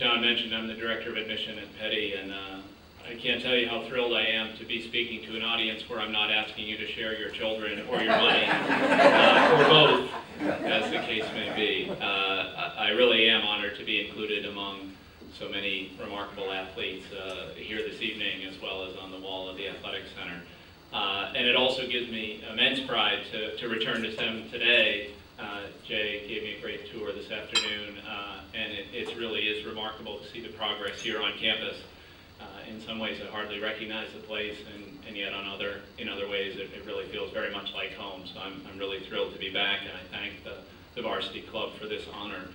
John mentioned, I'm the Director of Admission at Petty, and I can't tell you how thrilled I am to be speaking to an audience where I'm not asking you to share your children or your money, or both, as the case may be. I really am honored to be included among so many remarkable athletes here this evening, as well as on the wall of the Athletic Center. And it also gives me immense pride to return to SEM today. Jay gave me a great tour this afternoon, and it really is remarkable to see the progress here on campus. In some ways, I hardly recognize the place, and yet in other ways, it really feels very much like home. So I'm really thrilled to be back, and I thank the Varsity Club for this honor.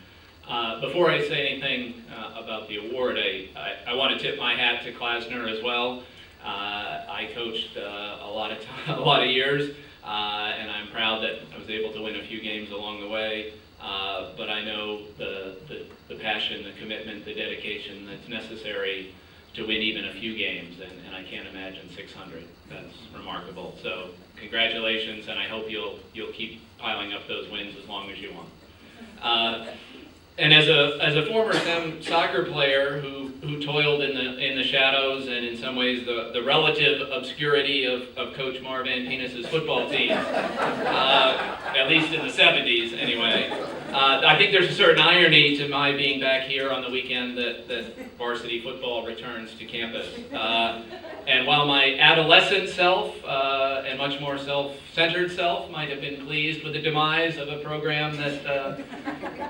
Before I say anything about the award, I want to tip my hat to Klasner as well. I coached a lot of years, and I'm proud that I was able to win a few games along the way. But I know the passion, the commitment, the dedication that's necessary to win even a few games, and I can't imagine 600. That's remarkable. So congratulations, and I hope you'll keep piling up those wins as long as you want. And as a former SEM soccer player who toiled in the shadows and in some ways the relative obscurity of Coach Marv Van Penis's football team, at least in the 70s anyway, I think there's a certain irony to my being back here on the weekend that varsity football returns to campus. And while my adolescent self and much more self-centered self might have been pleased with the demise of a program that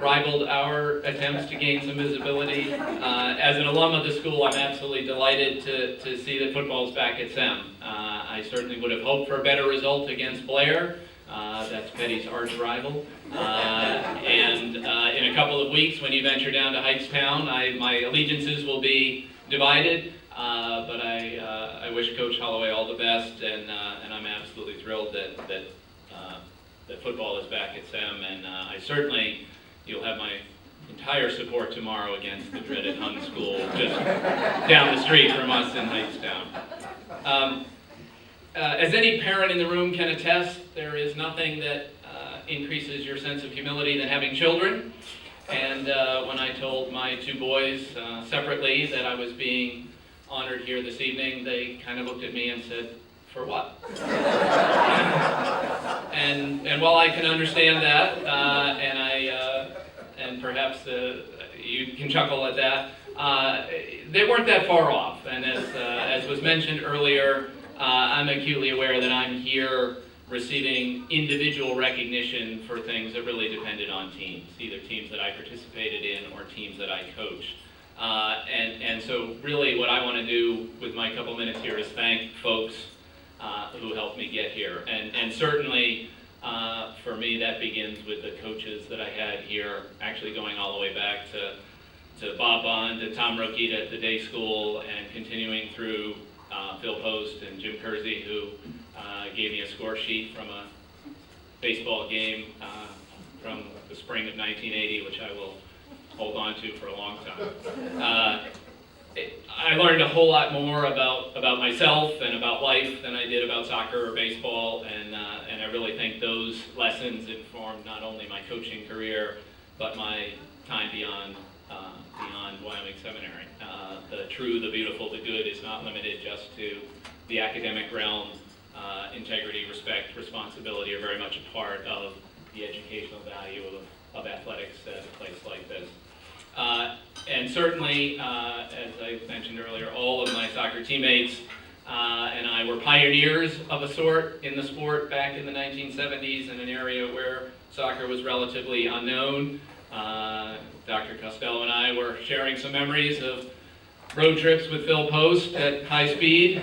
rivaled our attempts to gain some visibility, as an alum of the school, I'm absolutely delighted to see that football's back at SEM. I certainly would have hoped for a better result against Blair. That's Petty's arch rival. And in a couple of weeks, when you venture down to Hightstown, my allegiances will be divided. But I wish Coach Holloway all the best, and I'm absolutely thrilled that football is back at SEM, and you'll have my entire support tomorrow against the dreaded Hun School, just down the street from us in Hightstown. As any parent in the room can attest, there is nothing that increases your sense of humility than having children. And when I told my two boys separately that I was being honored here this evening, they kind of looked at me and said, "For what?" and while I can understand that, and perhaps you can chuckle at that, they weren't that far off. And as was mentioned earlier, I'm acutely aware that I'm here receiving individual recognition for things that really depended on teams, either teams that I participated in or teams that I coached. And so really what I want to do with my couple minutes here is thank folks who helped me get here. And certainly for me that begins with the coaches that I had here, actually going all the way back to Bob Bond, to Tom Rookie at the day school, and continuing through Phil Post and Jim Kersey, who gave me a score sheet from a baseball game from the spring of 1980, which I will hold on to for a long time. I learned a whole lot more about myself and about life than I did about soccer or baseball, and I really think those lessons informed not only my coaching career, but my time beyond Wyoming Seminary. The true, the beautiful, the good is not limited just to the academic realm. Integrity, respect, responsibility are very much a part of the educational value of athletics at a place like this. And certainly, as I mentioned earlier, all of my soccer teammates and I were pioneers of a sort in the sport back in the 1970s in an area where soccer was relatively unknown. Dr. Costello and I were sharing some memories of road trips with Phil Post at high speed,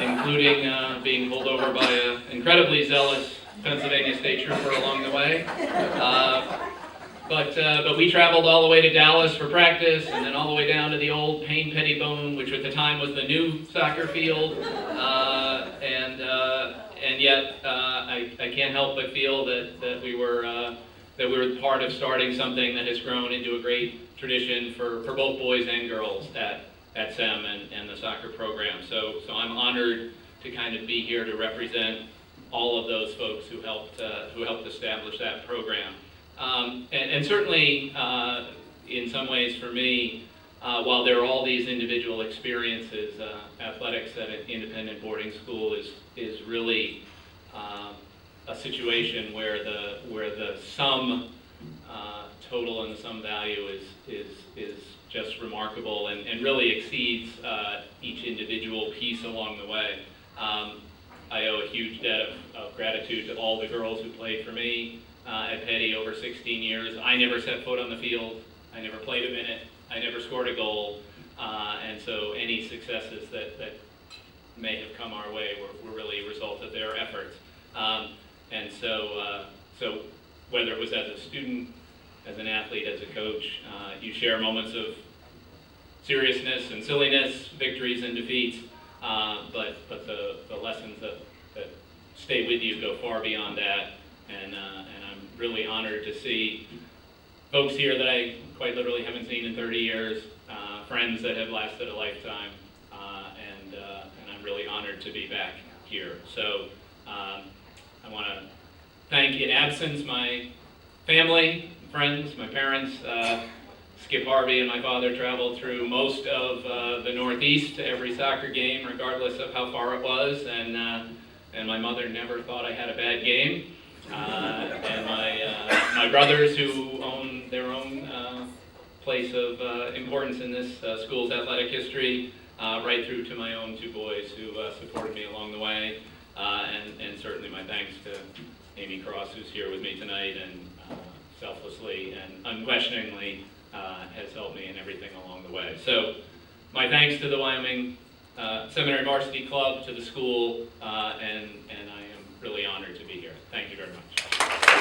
including being pulled over by an incredibly zealous Pennsylvania state trooper along the way. But we traveled all the way to Dallas for practice, and then all the way down to the old Payne Pettibone, which at the time was the new soccer field. And yet I can't help but feel that we were part of starting something that has grown into a great tradition for both boys and girls at SEM and the soccer program. So I'm honored to kind of be here to represent all of those folks who helped establish that program. And certainly in some ways for me, while there are all these individual experiences, athletics at an independent boarding school is really a situation where the sum total and the sum value is just remarkable and really exceeds each individual piece along the way. I owe a huge debt of gratitude to all the girls who played for me at Petty over 16 years. I never set foot on the field. I never played a minute. I never scored a goal. And so any successes that may have come our way were really a result of their efforts. And so whether it was as a student, as an athlete, as a coach, you share moments of seriousness and silliness, victories and defeats, but the lessons that stay with you go far beyond that, and I'm really honored to see folks here that I quite literally haven't seen in 30 years, friends that have lasted a lifetime, and I'm really honored to be back here. So I want to thank, in absence, my family, friends, my parents. Skip Harvey and my father traveled through most of the Northeast to every soccer game, regardless of how far it was, and my mother never thought I had a bad game. And my brothers, who own their own place of importance in this school's athletic history, right through to my own two boys who supported me along the way, and certainly my thanks to Amy Cross, who's here with me tonight, and selflessly and unquestioningly has helped me in everything along the way. So my thanks to the Wyoming Seminary Varsity Club, to the school, and I am really honored to be here. Thank you very much.